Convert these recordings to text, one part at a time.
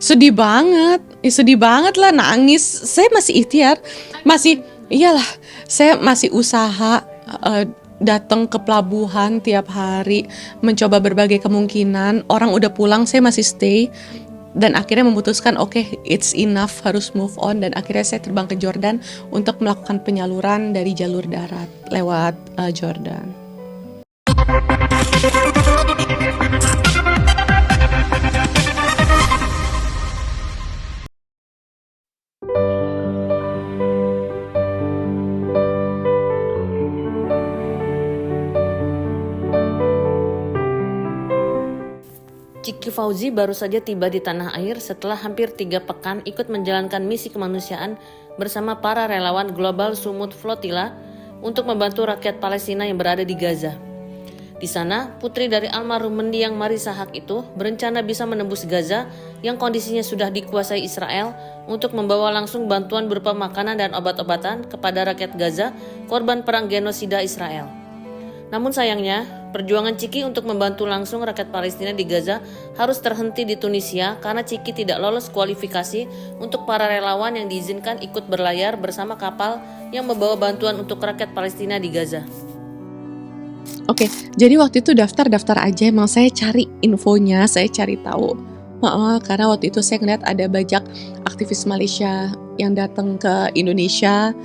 Sedih banget lah, nangis. Saya masih ikhtiar, iyalah, saya masih usaha, datang ke pelabuhan tiap hari, mencoba berbagai kemungkinan. Orang udah pulang, saya masih stay, dan akhirnya memutuskan, oke, it's enough, harus move on, dan akhirnya saya terbang ke Jordan untuk melakukan penyaluran dari jalur darat lewat Jordan. Ciki Fauzi baru saja tiba di tanah air setelah hampir 3 pekan ikut menjalankan misi kemanusiaan bersama para relawan Global Sumut Flotilla untuk membantu rakyat Palestina yang berada di Gaza. Di sana, putri dari almarhum mendiang Marisa Haque itu berencana bisa menembus Gaza yang kondisinya sudah dikuasai Israel untuk membawa langsung bantuan berupa makanan dan obat-obatan kepada rakyat Gaza korban perang genosida Israel. Namun sayangnya, perjuangan Ciki untuk membantu langsung rakyat Palestina di Gaza harus terhenti di Tunisia karena Ciki tidak lolos kualifikasi untuk para relawan yang diizinkan ikut berlayar bersama kapal yang membawa bantuan untuk rakyat Palestina di Gaza. Oke, jadi waktu itu daftar aja, emang saya cari infonya, saya cari tahu. Karena waktu itu saya ngeliat ada banyak aktivis Malaysia yang datang ke Indonesia,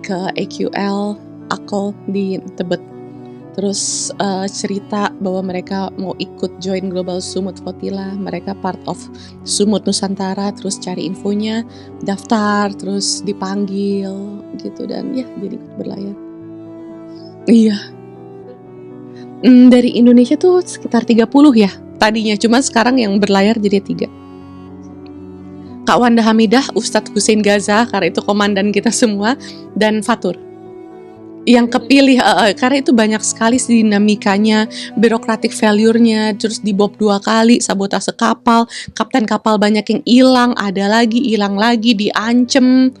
ke AQL, AKL di Tebet. Terus cerita bahwa mereka mau ikut join Global Sumut Flotilla, mereka part of Sumut Nusantara, terus cari infonya, daftar, terus dipanggil gitu, dan ya jadi ikut berlayar. Iya. Dari Indonesia tuh sekitar 30 ya tadinya, cuma sekarang yang berlayar jadi 3. Kak Wanda Hamidah, Ustadz Hussein Gaza, karena itu komandan kita semua, dan Fatur yang kepilih, karena itu banyak sekali dinamikanya, birokratik failure-nya, terus dibob 2 kali, sabotase kapal, kapten kapal banyak yang hilang, ada lagi, hilang lagi, diancem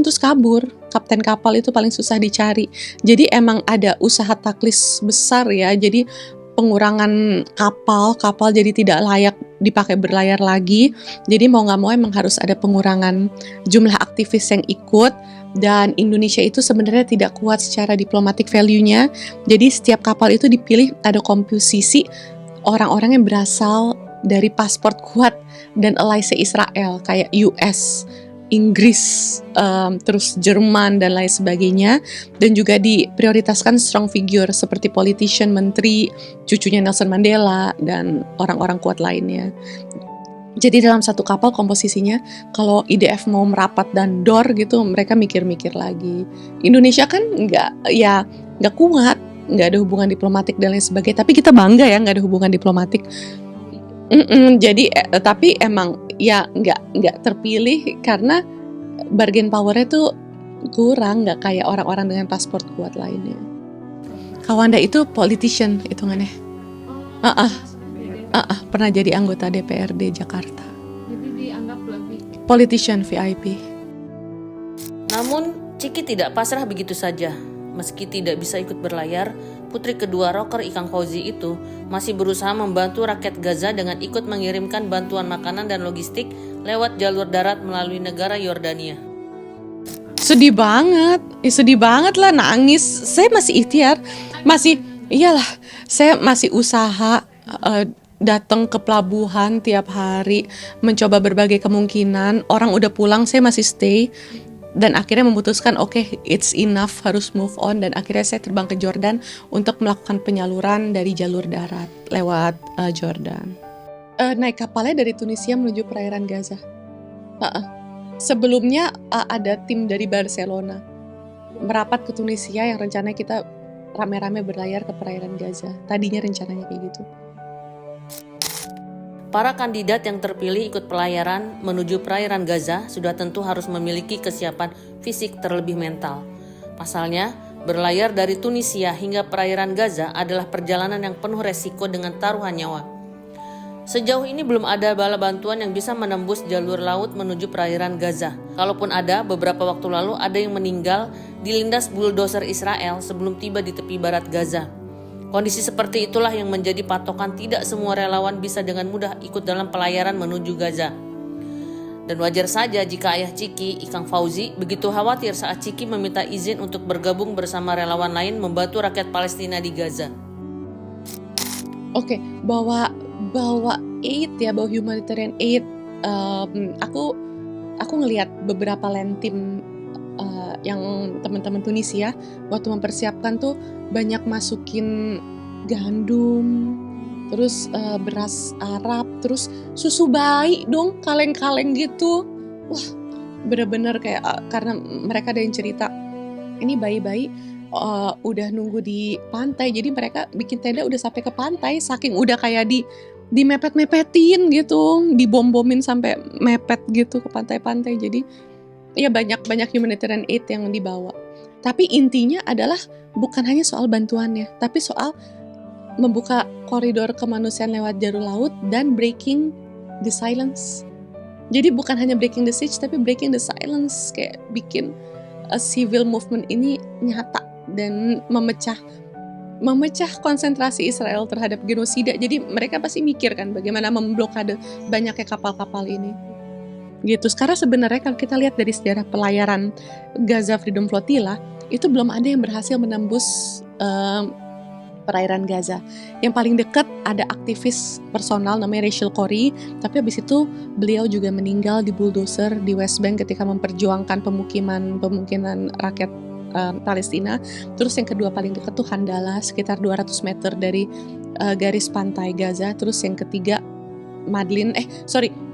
terus kabur. Kapten kapal itu paling susah dicari. Jadi emang ada usaha taklis besar ya, jadi pengurangan kapal jadi tidak layak dipakai berlayar lagi. Jadi mau gak mau emang harus ada pengurangan jumlah aktivis yang ikut. Dan Indonesia itu sebenarnya tidak kuat secara diplomatic value-nya. Jadi setiap kapal itu dipilih ada komposisi orang-orang yang berasal dari paspor kuat dan allies Israel, kayak US, Inggris, terus Jerman dan lain sebagainya. Dan juga diprioritaskan strong figure seperti politician, menteri, cucunya Nelson Mandela, dan orang-orang kuat lainnya. Jadi dalam satu kapal komposisinya, kalau IDF mau merapat dan dor gitu, mereka mikir-mikir lagi. Indonesia kan nggak kuat, nggak ada hubungan diplomatik dan lain sebagainya. Tapi kita bangga ya nggak ada hubungan diplomatik. Jadi tapi emang ya nggak terpilih karena bargain power-nya tuh kurang, nggak kayak orang-orang dengan paspor kuat lainnya. Kawanda itu politician hitungannya. Pernah jadi anggota DPRD Jakarta. Jadi dianggap lebih Politician VIP. Namun, Ciki tidak pasrah begitu saja. Meski tidak bisa ikut berlayar, putri kedua rocker Ikang Fauzi itu masih berusaha membantu rakyat Gaza dengan ikut mengirimkan bantuan makanan dan logistik lewat jalur darat melalui negara Yordania. Sedih banget lah, nangis. Saya masih ikhtiar, iyalah, saya masih usaha, datang ke pelabuhan tiap hari, mencoba berbagai kemungkinan. Orang udah pulang, saya masih stay, dan akhirnya memutuskan, oke, it's enough, harus move on, dan akhirnya saya terbang ke Jordan untuk melakukan penyaluran dari jalur darat lewat Jordan. Naik kapalnya dari Tunisia menuju perairan Gaza. Sebelumnya ada tim dari Barcelona merapat ke Tunisia yang rencananya kita rame-rame berlayar ke perairan Gaza. Tadinya rencananya kayak gitu. Para kandidat yang terpilih ikut pelayaran menuju perairan Gaza sudah tentu harus memiliki kesiapan fisik terlebih mental. Pasalnya, berlayar dari Tunisia hingga perairan Gaza adalah perjalanan yang penuh resiko dengan taruhan nyawa. Sejauh ini belum ada bala bantuan yang bisa menembus jalur laut menuju perairan Gaza. Kalaupun ada, beberapa waktu lalu ada yang meninggal dilindas bulldozer Israel sebelum tiba di tepi barat Gaza. Kondisi seperti itulah yang menjadi patokan tidak semua relawan bisa dengan mudah ikut dalam pelayaran menuju Gaza. Dan wajar saja jika ayah Ciki, Ikang Fauzi, begitu khawatir saat Ciki meminta izin untuk bergabung bersama relawan lain membantu rakyat Palestina di Gaza. Oke, bawa aid ya, bawa humanitarian aid. Aku ngelihat beberapa land team yang teman-teman Tunisia waktu mempersiapkan tuh banyak masukin gandum, terus beras Arab, terus susu bayi dong, kaleng-kaleng gitu. Wah, bener-bener kayak karena mereka ada yang cerita ini bayi-bayi udah nunggu di pantai, jadi mereka bikin tenda udah sampai ke pantai, saking udah kayak di mepet-mepetin gitu, dibom-bomin sampai mepet gitu ke pantai-pantai. Jadi ya banyak humanitarian aid yang dibawa. Tapi intinya adalah bukan hanya soal bantuannya, tapi soal membuka koridor kemanusiaan lewat jalur laut dan breaking the silence. Jadi bukan hanya breaking the siege, tapi breaking the silence, kayak bikin civil movement ini nyata dan memecah konsentrasi Israel terhadap genosida. Jadi mereka pasti mikir kan bagaimana memblokade banyaknya kapal-kapal ini. Gitu. Sekarang sebenarnya kalau kita lihat dari sejarah pelayaran Gaza Freedom Flotilla, itu belum ada yang berhasil menembus perairan Gaza. Yang paling dekat ada aktivis personal namanya Rachel Corrie, tapi habis itu beliau juga meninggal di bulldozer di West Bank ketika memperjuangkan pemukiman rakyat Palestina. Terus yang kedua paling dekat tuh Handala, sekitar 200 meter dari garis pantai Gaza. Terus yang ketiga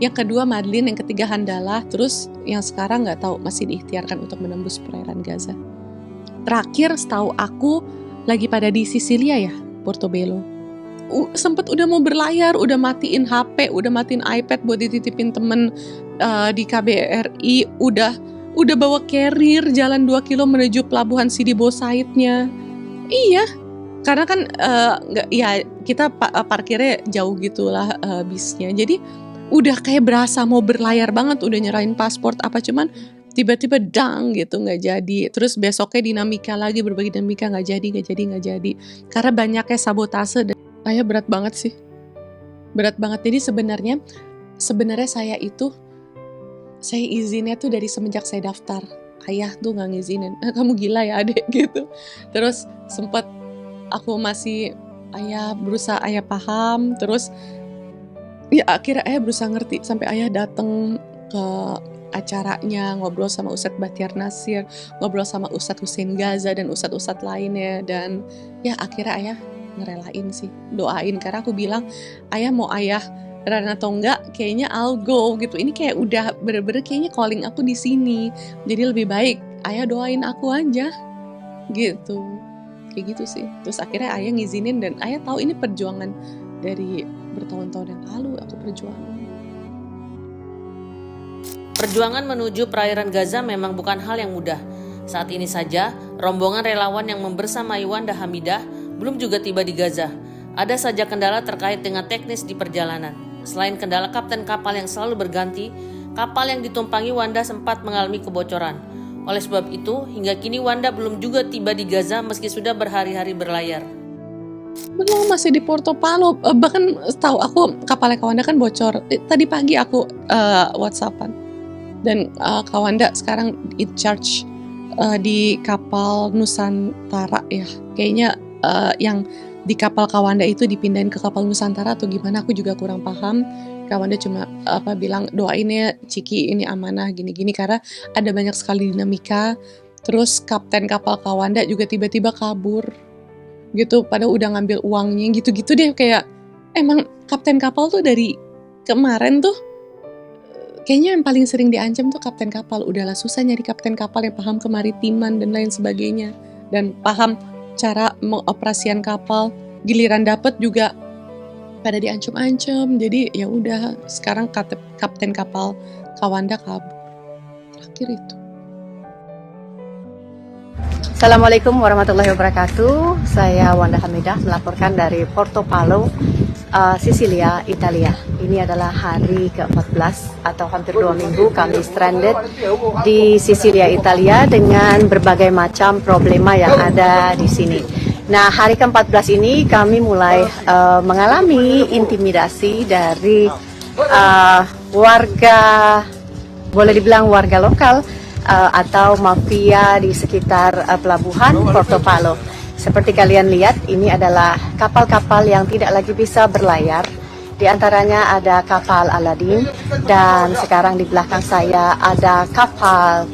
yang kedua Madlin, yang ketiga Handala, terus yang sekarang nggak tahu masih diikhtiarkan untuk menembus perairan Gaza. Terakhir setahu aku lagi pada di Sisilia ya, Portobello. Sempet udah mau berlayar, udah matiin HP, udah matiin iPad buat dititipin temen di KBRI, udah bawa carrier jalan 2 kilo menuju pelabuhan Sidi Bosaidnya. Iya, karena kan kita parkirnya jauh gitulah bisnya. Jadi udah kayak berasa mau berlayar banget, udah nyerahin pasport apa, cuman tiba-tiba dang gitu nggak jadi. Terus besoknya berbagi dinamika nggak jadi. Karena banyaknya sabotase dan berat banget sih. Berat banget. Jadi sebenarnya saya izinnya tuh dari semenjak saya daftar. Ayah tuh nggak ngizinin. Kamu gila ya adek gitu. Terus sempat aku masih ayah paham, terus ya akhirnya ayah berusaha ngerti sampai ayah datang ke acaranya, ngobrol sama Ustadz Bahtiar Nasir, ngobrol sama Ustadz Hussein Gaza dan Ustadz lainnya, dan ya akhirnya ayah ngerelain sih, doain, karena aku bilang ayah mau ayah run atau enggak kayaknya I'll go gitu, ini kayak udah bener-bener kayaknya calling aku di sini, jadi lebih baik ayah doain aku aja gitu. Kayak gitu sih. Terus akhirnya ayah ngizinin, dan ayah tahu ini perjuangan dari bertahun-tahun yang lalu aku perjuangin. Perjuangan menuju perairan Gaza memang bukan hal yang mudah. Saat ini saja, rombongan relawan yang membersamai Wanda Hamidah belum juga tiba di Gaza. Ada saja kendala terkait dengan teknis di perjalanan. Selain kendala kapten kapal yang selalu berganti, kapal yang ditumpangi Wanda sempat mengalami kebocoran. Oleh sebab itu, hingga kini Wanda belum juga tiba di Gaza meski sudah berhari-hari berlayar. Belum, masih di Portobello. Bahkan setahu aku kapalnya Kawanda kan bocor. Tadi pagi aku WhatsAppan. Dan Kawanda sekarang in charge di kapal Nusantara ya. Kayaknya yang di kapal Kawanda itu dipindahin ke kapal Nusantara atau gimana, aku juga kurang paham. Kawanda cuma bilang doainnya Ciki ini amanah gini-gini, karena ada banyak sekali dinamika. Terus kapten kapal Kawanda juga tiba-tiba kabur gitu, padahal udah ngambil uangnya gitu-gitu deh. Kayak emang kapten kapal tuh dari kemarin tuh kayaknya yang paling sering diancam tuh kapten kapal. Udahlah susah nyari kapten kapal yang paham kemaritiman dan lain sebagainya dan paham cara mengoperasian kapal. Giliran dapet juga pada diancam-ancam. Jadi ya udah, sekarang kapten kapal Kawanda kabur. Terakhir itu. Assalamualaikum warahmatullahi wabarakatuh. Saya Wanda Hamidah melaporkan dari Portobello, Sisilia, Italia. Ini adalah hari ke-14 atau hampir 2 minggu kami stranded di Sisilia, Italia dengan berbagai macam problema yang ada di sini. Nah, hari ke-14 ini kami mulai mengalami intimidasi dari warga, boleh dibilang warga lokal atau mafia di sekitar pelabuhan Porto Palau. Seperti kalian lihat, ini adalah kapal-kapal yang tidak lagi bisa berlayar. Di antaranya ada kapal Aladin, dan sekarang di belakang saya ada kapal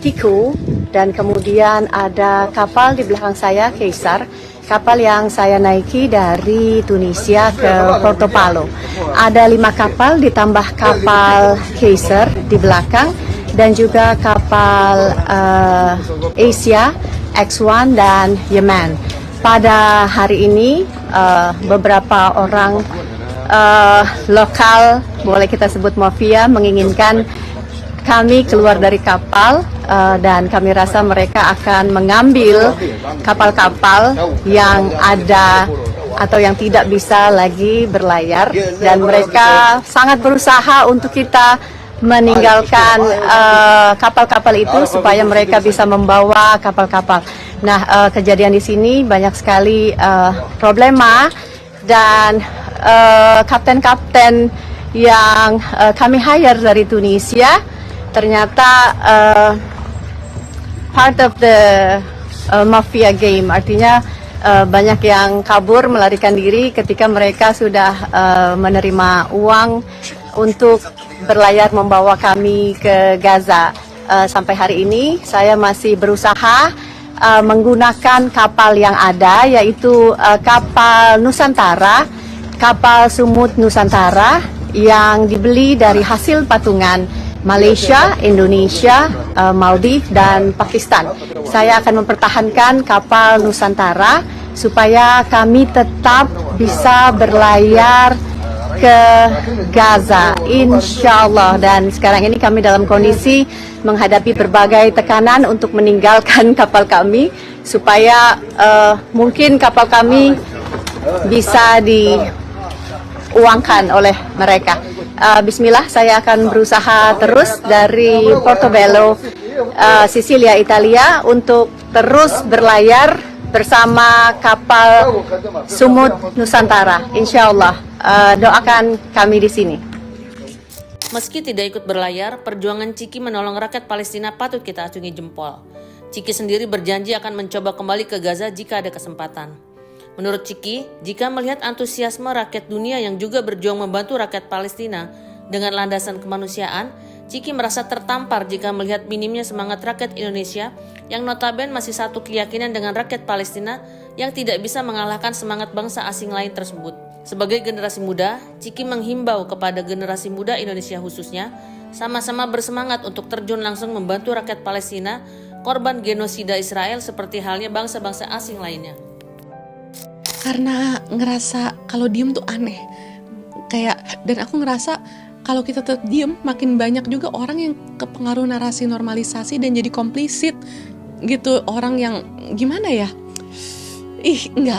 Tiku, dan kemudian ada kapal di belakang saya Kaisar, kapal yang saya naiki dari Tunisia ke Porto Palau. Ada 5 kapal ditambah kapal Kaisar di belakang, dan juga kapal Asia, X1 dan Yemen. Pada hari ini beberapa orang lokal, boleh kita sebut mafia, menginginkan kami keluar dari kapal, dan kami rasa mereka akan mengambil kapal-kapal yang ada atau yang tidak bisa lagi berlayar, dan mereka sangat berusaha untuk kita meninggalkan kapal-kapal itu supaya mereka bisa membawa kapal-kapal. Nah, kejadian di sini banyak sekali problema, dan kapten-kapten yang kami hire dari Tunisia ternyata part of the mafia game, artinya banyak yang kabur melarikan diri ketika mereka sudah menerima uang untuk berlayar membawa kami ke Gaza. Sampai hari ini saya masih berusaha menggunakan kapal yang ada, yaitu kapal Nusantara, kapal Sumut Nusantara yang dibeli dari hasil patungan Malaysia, Indonesia, Maldives, dan Pakistan. Saya akan mempertahankan kapal Nusantara supaya kami tetap bisa berlayar ke Gaza, insya Allah. Dan sekarang ini kami dalam kondisi menghadapi berbagai tekanan untuk meninggalkan kapal kami, supaya mungkin kapal kami bisa diuangkan oleh mereka. Bismillah, saya akan berusaha terus dari Portobello, Sisilia, Italia, untuk terus berlayar bersama kapal Sumut Nusantara, insya Allah. Doakan kami di sini. Meski tidak ikut berlayar, perjuangan Ciki menolong rakyat Palestina patut kita acungi jempol. Ciki sendiri berjanji akan mencoba kembali ke Gaza jika ada kesempatan. Menurut Ciki, jika melihat antusiasme rakyat dunia yang juga berjuang membantu rakyat Palestina dengan landasan kemanusiaan, Ciki merasa tertampar jika melihat minimnya semangat rakyat Indonesia yang notabene masih satu keyakinan dengan rakyat Palestina yang tidak bisa mengalahkan semangat bangsa asing lain tersebut. Sebagai generasi muda, Ciki menghimbau kepada generasi muda Indonesia khususnya, sama-sama bersemangat untuk terjun langsung membantu rakyat Palestina, korban genosida Israel seperti halnya bangsa-bangsa asing lainnya. Karena ngerasa kalau diem tuh aneh, dan aku ngerasa kalau kita tetap diem, makin banyak juga orang yang kepengaruh narasi normalisasi dan jadi komplisit gitu. Orang yang gimana ya,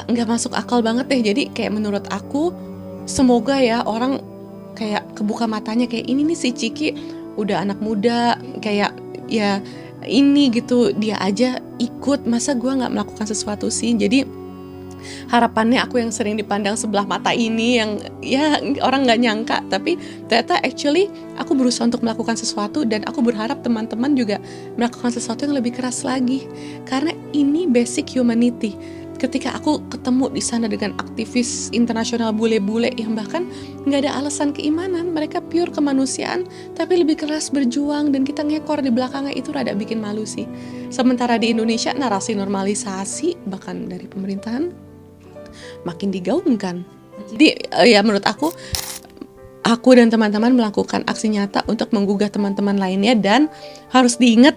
nggak masuk akal banget deh. Jadi kayak menurut aku, semoga ya orang kayak kebuka matanya, kayak ini nih si Ciki udah anak muda, kayak ya ini gitu, dia aja ikut, masa gue nggak melakukan sesuatu sih. Jadi harapannya aku yang sering dipandang sebelah mata ini, yang ya orang nggak nyangka, tapi ternyata actually aku berusaha untuk melakukan sesuatu, dan aku berharap teman-teman juga melakukan sesuatu yang lebih keras lagi, karena ini basic humanity. Ketika aku ketemu di sana dengan aktivis internasional bule-bule yang bahkan nggak ada alasan keimanan, mereka pure kemanusiaan, tapi lebih keras berjuang, dan kita ngekor di belakangnya, itu rada bikin malu sih. Sementara di Indonesia narasi normalisasi bahkan dari pemerintahan makin digaungkan. Jadi ya menurut aku dan teman-teman melakukan aksi nyata untuk menggugah teman-teman lainnya, dan harus diingat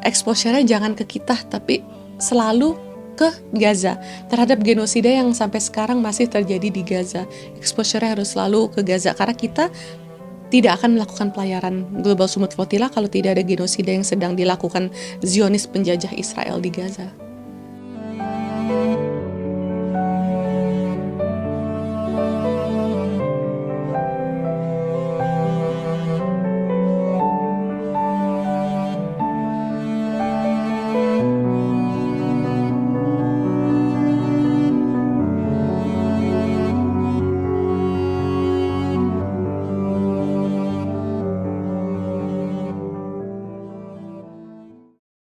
exposure-nya jangan ke kita, tapi selalu ke Gaza, terhadap genosida yang sampai sekarang masih terjadi di Gaza. Exposure-nya harus selalu ke Gaza, karena kita tidak akan melakukan pelayaran Global Sumut Flotilla kalau tidak ada genosida yang sedang dilakukan Zionis penjajah Israel di Gaza.